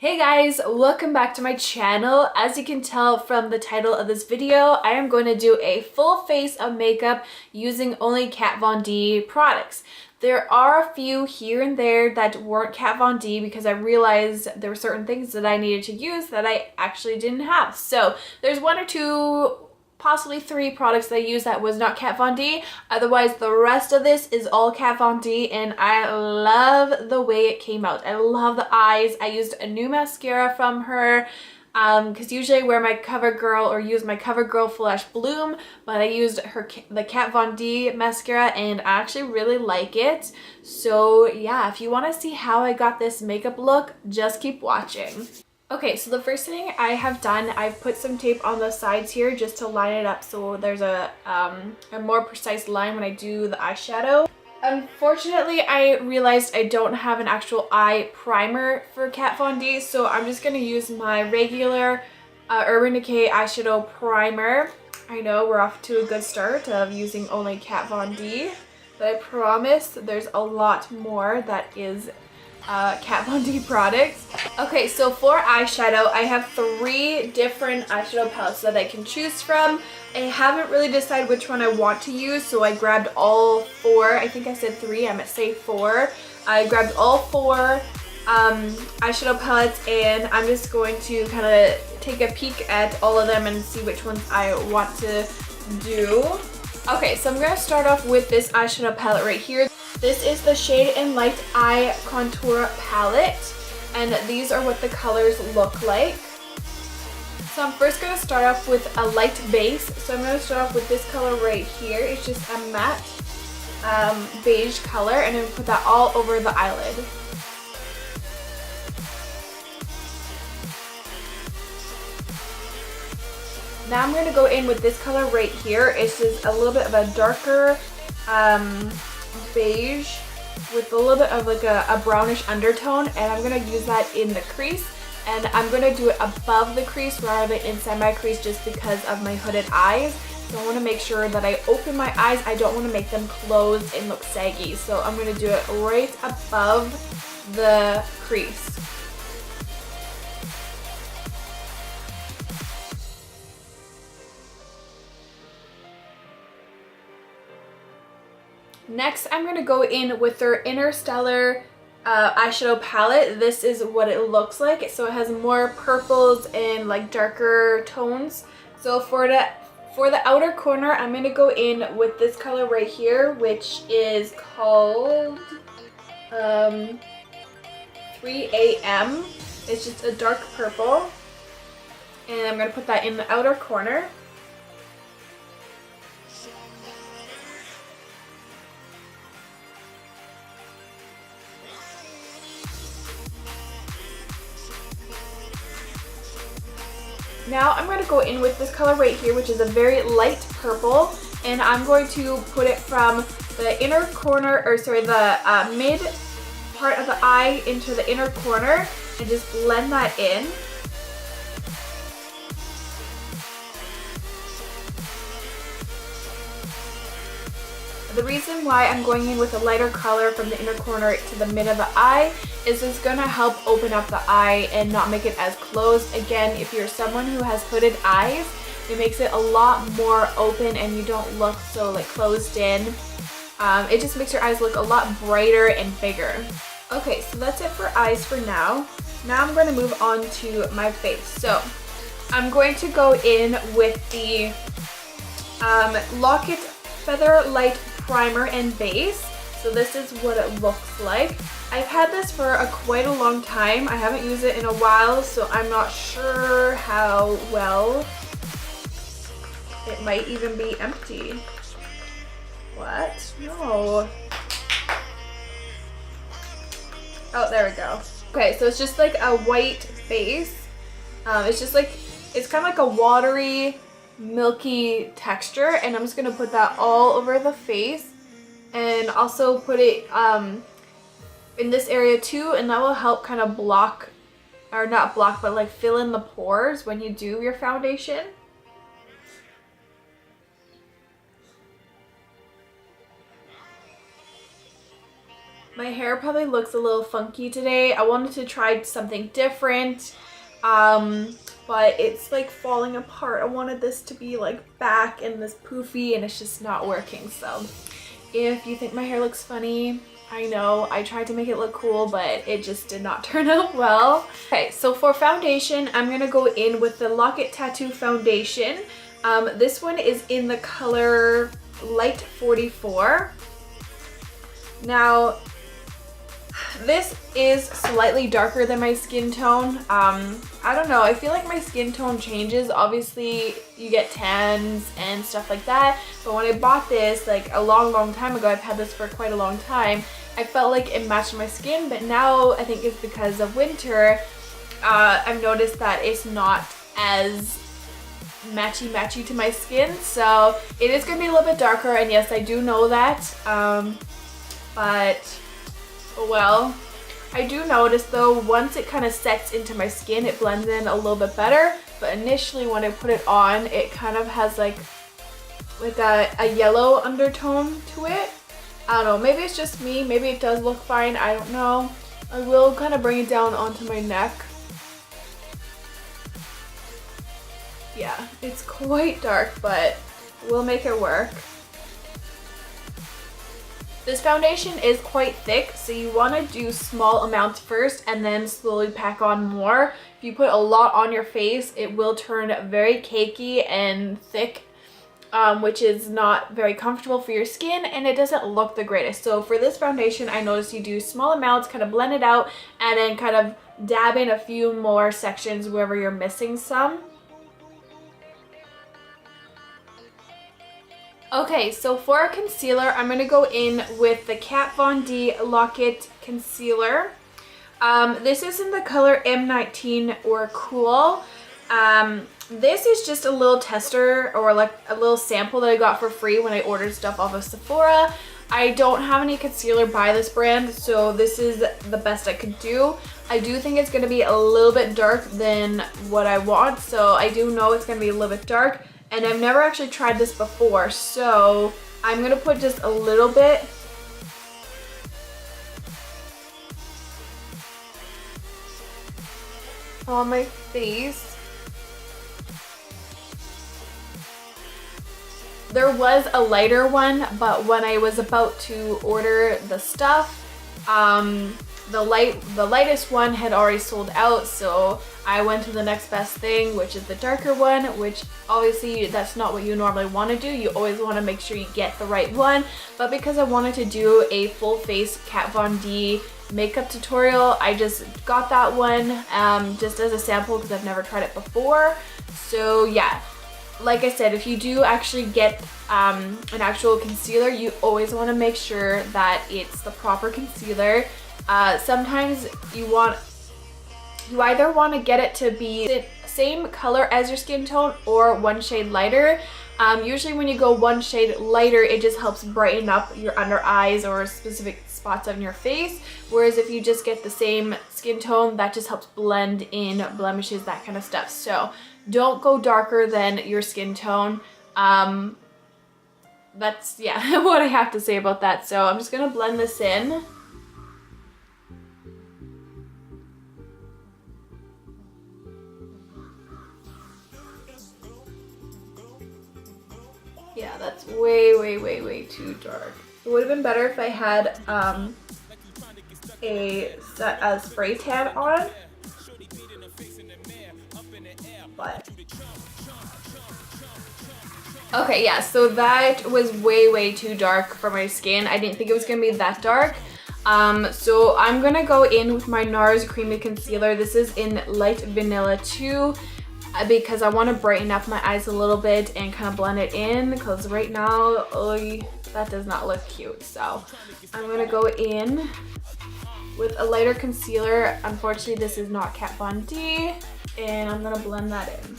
Hey guys, welcome back to my channel. As you can tell from the title of this video, I am going to do a full face of makeup using only Kat Von D products. There are a few here and there that weren't Kat Von D because I realized there were certain things that I needed to use that I actually didn't have. So there's one or two, possibly three products that I used that was not Kat Von D. Otherwise, the rest of this is all Kat Von D, and I love the way it came out. I love the eyes. I used a new mascara from her because usually I wear my CoverGirl or use my CoverGirl Flash Bloom, but I used the Kat Von D mascara and I actually really like it. So yeah, if you want to see how I got this makeup look, just keep watching. Okay, so the first thing I have done, I've put some tape on the sides here just to line it up so there's a more precise line when I do the eyeshadow. Unfortunately, I realized I don't have an actual eye primer for Kat Von D, so I'm just going to use my regular Urban Decay eyeshadow primer. I know we're off to a good start of using only Kat Von D, but I promise there's a lot more that is Kat Von D products. Okay, so for eyeshadow, I have three different eyeshadow palettes that I can choose from. I haven't really decided which one I want to use, so I grabbed all four. I think I said three, I meant say four. I grabbed all four eyeshadow palettes, and I'm just going to kind of take a peek at all of them and see which ones I want to do. Okay, so I'm going to start off with this eyeshadow palette right here. This is the Shade and Light Eye Contour Palette, and these are what the colors look like. So I'm first going to start off with a light base. So I'm going to start off with this color right here. It's just a matte beige color, and I'm going to put that all over the eyelid. Now I'm going to go in with this color right here. It's just a little bit of a darker beige with a little bit of like a brownish undertone, and I'm going to use that in the crease, and I'm going to do it above the crease rather than inside my crease just because of my hooded eyes. So I want to make sure that I open my eyes. I don't want to make them closed and look saggy, so I'm going to do it right above the crease. Next, I'm going to go in with their Interstellar eyeshadow palette. This is what it looks like. So it has more purples and like darker tones. So for the outer corner, I'm going to go in with this color right here, which is called 3AM. It's just a dark purple. And I'm going to put that in the outer corner. Now I'm going to go in with this color right here, which is a very light purple, and I'm going to put it from the inner corner, or sorry, the mid part of the eye into the inner corner, and just blend that in. The reason why I'm going in with a lighter color from the inner corner to the mid of the eye is it's going to help open up the eye and not make it as closed. Again, if you're someone who has hooded eyes, it makes it a lot more open and you don't look so like closed in. It just makes your eyes look a lot brighter and bigger. Okay, so that's it for eyes for now. Now I'm going to move on to my face. So I'm going to go in with the Lock-It Feather Light Primer and Base. So this is what it looks like. I've had this for quite a long time. I haven't used it in a while, so I'm not sure how well. It might even be empty. What? No. Oh, there we go. Okay, so it's just like a white base. It's just like, it's kind of like a watery, milky texture, and I'm just gonna put that all over the face and also put it in this area too, and that will help kind of block, or not block, but like fill in the pores when you do your foundation. My hair probably looks a little funky today. I wanted to try something different, but it's like falling apart. I wanted this to be like back and this poofy, and it's just not working. So if you think my hair looks funny, I know I tried to make it look cool, but it just did not turn out well. Okay, so for foundation, I'm gonna go in with the Lock It Tattoo foundation. This one is in the color Light 44. Now, this is slightly darker than my skin tone. I don't know, I feel like my skin tone changes. Obviously, you get tans and stuff like that, but when I bought this like a long time ago, I've had this for quite a long time, I felt like it matched my skin, but now I think it's because of winter, I've noticed that it's not as matchy to my skin, so it is going to be a little bit darker, and yes, I do know that, but well, I do notice though, once it kind of sets into my skin, it blends in a little bit better, but initially when I put it on, it kind of has like a yellow undertone to it. I don't know, maybe it's just me, maybe it does look fine, I don't know. I will kind of bring it down onto my neck. Yeah, it's quite dark, but we'll make it work. This foundation is quite thick, so you want to do small amounts first and then slowly pack on more. If you put a lot on your face, it will turn very cakey and thick, which is not very comfortable for your skin, and it doesn't look the greatest. So for this foundation, I noticed you do small amounts, kind of blend it out, and then kind of dab in a few more sections wherever you're missing some. Okay, so for a concealer, I'm going to go in with the Kat Von D Lock It Concealer. This is in the color M19 or Cool. This is just a little tester, or like a little sample that I got for free when I ordered stuff off of Sephora. I don't have any concealer by this brand, so this is the best I could do. I do think it's going to be a little bit dark than what I want, so I do know it's going to be a little bit dark. And I've never actually tried this before, so I'm going to put just a little bit. On my face. There was a lighter one, but when I was about to order the stuff, the lightest one had already sold out, so I went to the next best thing, which is the darker one, which obviously that's not what you normally want to do. You always want to make sure you get the right one, but because I wanted to do a full face Kat Von D makeup tutorial, I just got that one just as a sample because I've never tried it before. So yeah, like I said, if you do actually get an actual concealer, you always want to make sure that it's the proper concealer. Sometimes you either want to get it to be the same color as your skin tone or one shade lighter. Usually when you go one shade lighter, it just helps brighten up your under eyes or specific spots on your face. Whereas if you just get the same skin tone, that just helps blend in blemishes, that kind of stuff. So don't go darker than your skin tone. That's, yeah, what I have to say about that. So I'm just gonna blend this in. Yeah, that's way too dark. It would have been better if I had a spray tan on, but okay, yeah, so that was way too dark for my skin. I didn't think it was gonna be that dark. So I'm gonna go in with my NARS Creamy Concealer. This is in Light Vanilla 2. Because I want to brighten up my eyes a little bit and kind of blend it in, because right now, that does not look cute. So I'm going to go in with a lighter concealer. Unfortunately, this is not Kat Von D, and I'm going to blend that in.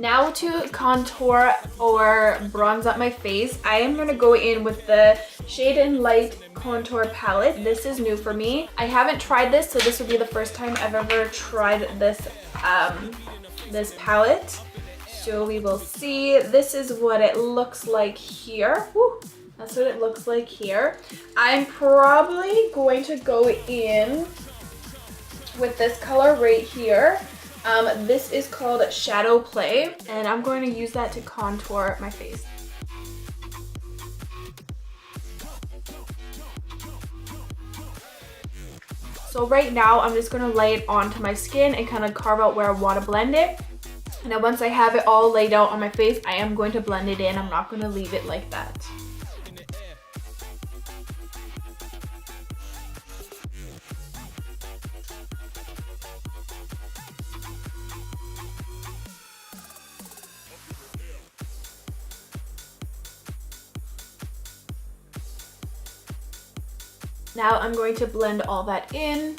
Now to contour or bronze up my face, I am going to go in with the Shade and Light Contour Palette. This is new for me. I haven't tried this, so this will be the first time I've ever tried this, this palette. So we will see. This is what it looks like here. Woo, that's what it looks like here. I'm probably going to go in with this color right here. This is called Shadow Play, and I'm going to use that to contour my face. So right now, I'm just going to lay it onto my skin and kind of carve out where I want to blend it. And then once I have it all laid out on my face, I am going to blend it in. I'm not going to leave it like that. Now I'm going to blend all that in.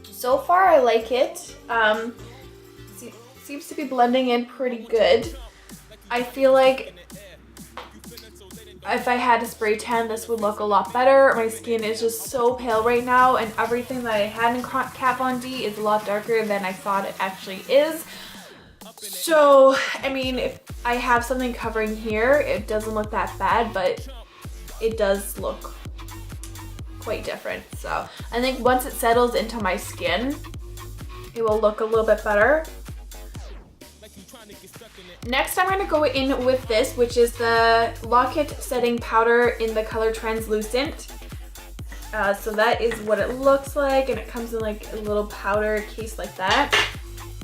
So far I like it. Seems to be blending in pretty good. I feel like if I had a spray tan, this would look a lot better. My skin is just so pale right now, and everything that I had in Kat Von D is a lot darker than I thought it actually is. So, I mean, if I have something covering here, it doesn't look that bad, but it does look quite different. So, I think once it settles into my skin, it will look a little bit better. Next, I'm going to go in with this, which is the Lock-It Setting Powder in the color Translucent. So that is what it looks like, and it comes in like a little powder case like that.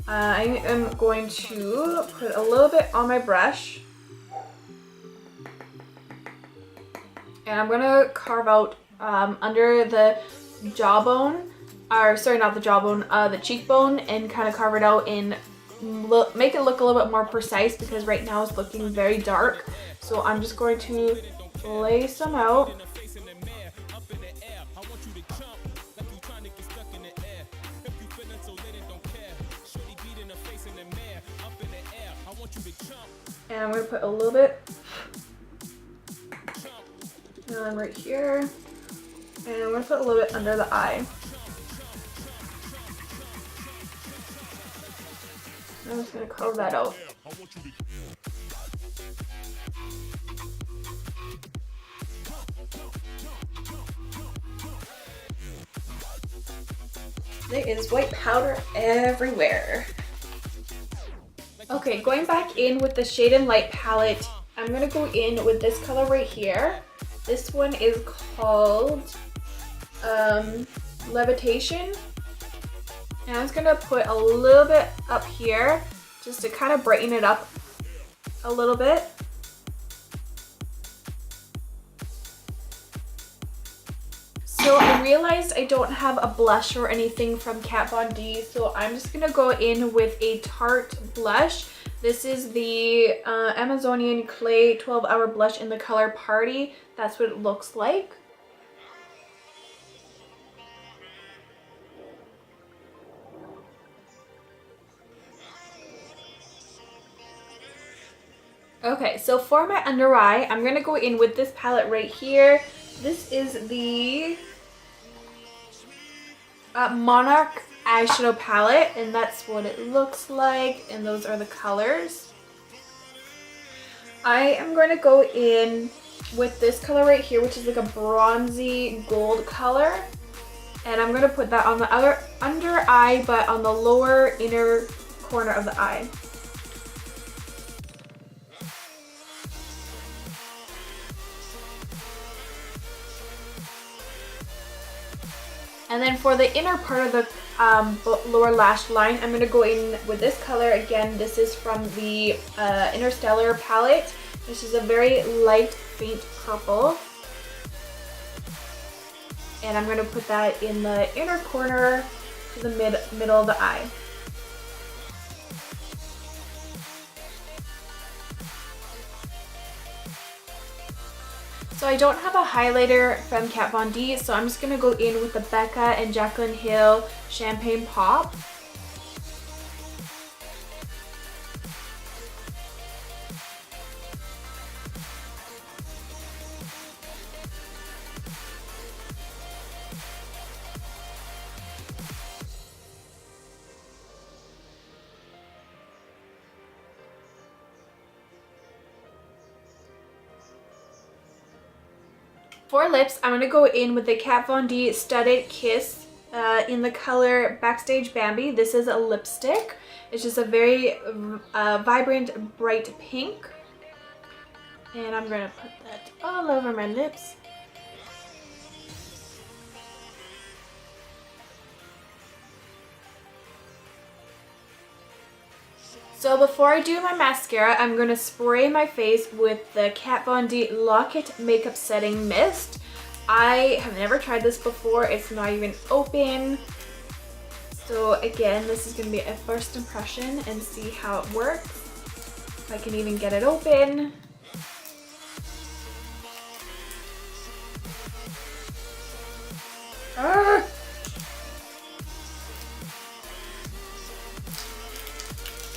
I am going to put a little bit on my brush. And I'm going to carve out under the jawbone, or sorry, not the jawbone, the cheekbone, and kind of carve it out in make it look a little bit more precise, because right now it's looking very dark. So I'm just going to lay some out. And I'm going to put a little bit right here. And I'm going to put a little bit under the eye. I'm just going to carve that out. There is white powder everywhere. Okay, going back in with the Shade and Light palette, I'm going to go in with this color right here. This one is called Levitation. And I'm just going to put a little bit up here just to kind of brighten it up a little bit. So I realized I don't have a blush or anything from Kat Von D, so I'm just going to go in with a Tarte blush. This is the Amazonian Clay 12-Hour Blush in the color Party. That's what it looks like. Okay, so for my under eye, I'm going to go in with this palette right here. This is the Monarch eyeshadow palette, and that's what it looks like, and those are the colors. I am going to go in with this color right here, which is like a bronzy gold color, and I'm going to put that on the other under eye, but on the lower inner corner of the eye. And then for the inner part of the lower lash line, I'm going to go in with this color. Again, this is from the Interstellar palette. This is a very light, faint purple. And I'm going to put that in the inner corner to the middle of the eye. So I don't have a highlighter from Kat Von D, so I'm just going to go in with the Becca and Jaclyn Hill Champagne Pop. For lips, I'm going to go in with the Kat Von D Studded Kiss in the color Backstage Bambi. This is a lipstick. It's just a very vibrant, bright pink. And I'm going to put that all over my lips. So before I do my mascara, I'm going to spray my face with the Kat Von D Lock It Makeup Setting Mist. I have never tried this before. It's not even open. So again, this is going to be a first impression and see how it works. If I can even get it open. Ah!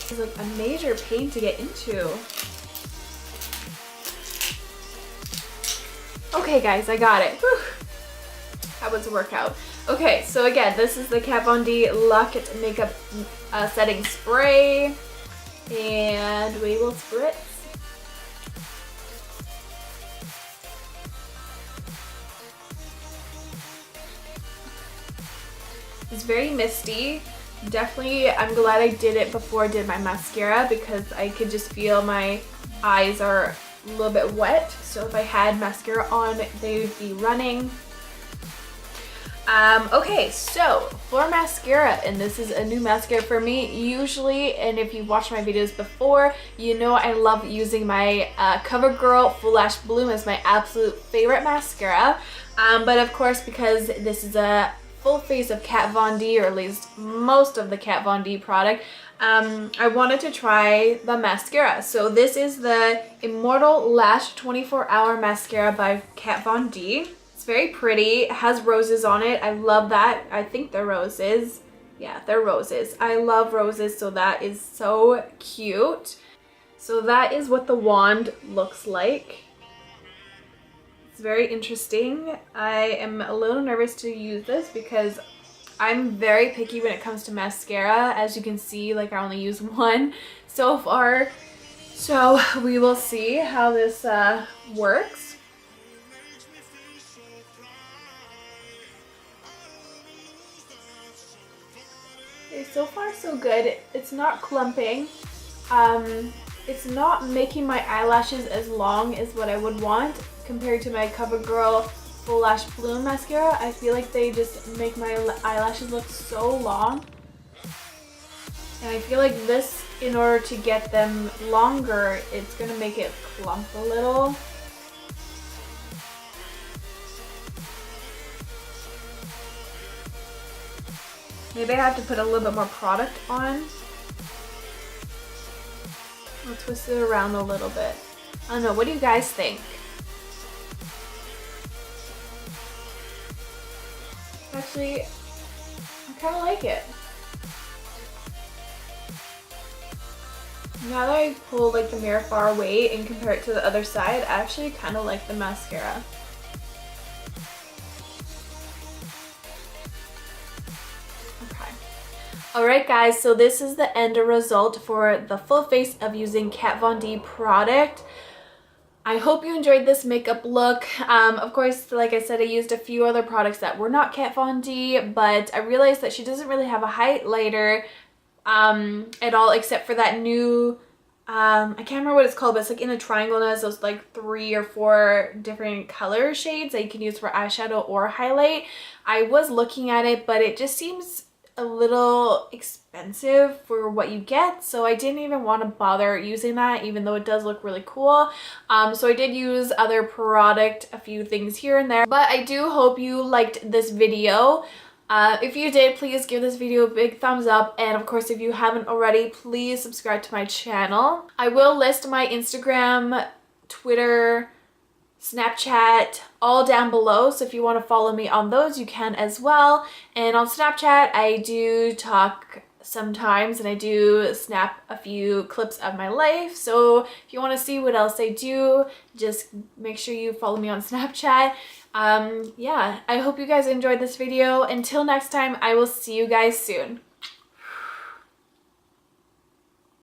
It's like a major pain to get into. Okay guys, I got it. Whew. That was a workout. Okay, so again, this is the Kat Von D Lock It Makeup Setting Spray. And we will spritz. It's very misty. Definitely, I'm glad I did it before I did my mascara because I could just feel my eyes are a little bit wet. So if I had mascara on, they would be running. Okay, so for mascara, and this is a new mascara for me usually, and if you've watched my videos before, you know I love using my CoverGirl Full Lash Bloom as my absolute favorite mascara. But of course, because this is a full face of Kat Von D, or at least most of the Kat Von D product, I wanted to try the mascara. So this is the Immortal Lash 24 Hour Mascara by Kat Von D. It's very pretty. It has roses on it. I love that. I think they're roses. Yeah, they're roses. I love roses, so that is so cute. So that is what the wand looks like. It's very interesting. I am a little nervous to use this because I'm very picky when it comes to mascara. As you can see, like I only use one so far. So we will see how this works. Okay, so far so good. It's not clumping. It's not making my eyelashes as long as what I would want compared to my CoverGirl Full Lash Bloom mascara. I feel like they just make my eyelashes look so long. And I feel like this, in order to get them longer, it's gonna make it clump a little. Maybe I have to put a little bit more product on. I'll twist it around a little bit. I don't know, what do you guys think? Actually, I kind of like it. Now that I pull like the mirror far away and compare it to the other side, I actually kind of like the mascara. Okay. Alright guys, so this is the end result for the full face of using Kat Von D product. I hope you enjoyed this makeup look. Of course, like I said, I used a few other products that were not Kat Von D, but I realized that she doesn't really have a highlighter at all, except for that new, I can't remember what it's called, but it's like in a triangle and has those like 3 or 4 different color shades that you can use for eyeshadow or highlight. I was looking at it, but it just seems a little expensive for what you get, so I didn't even want to bother using that, even though it does look really cool. So I did use other product, a few things here and there, but I do hope you liked this video. If you did, please give this video a big thumbs up, and of course if you haven't already, please subscribe to my channel. I will list my Instagram, Twitter, Snapchat, all down below. So if you want to follow me on those, you can as well. And on Snapchat, I do talk sometimes and I do snap a few clips of my life. So if you want to see what else I do, just make sure you follow me on Snapchat. Yeah, I hope you guys enjoyed this video. Until next time, I will see you guys soon.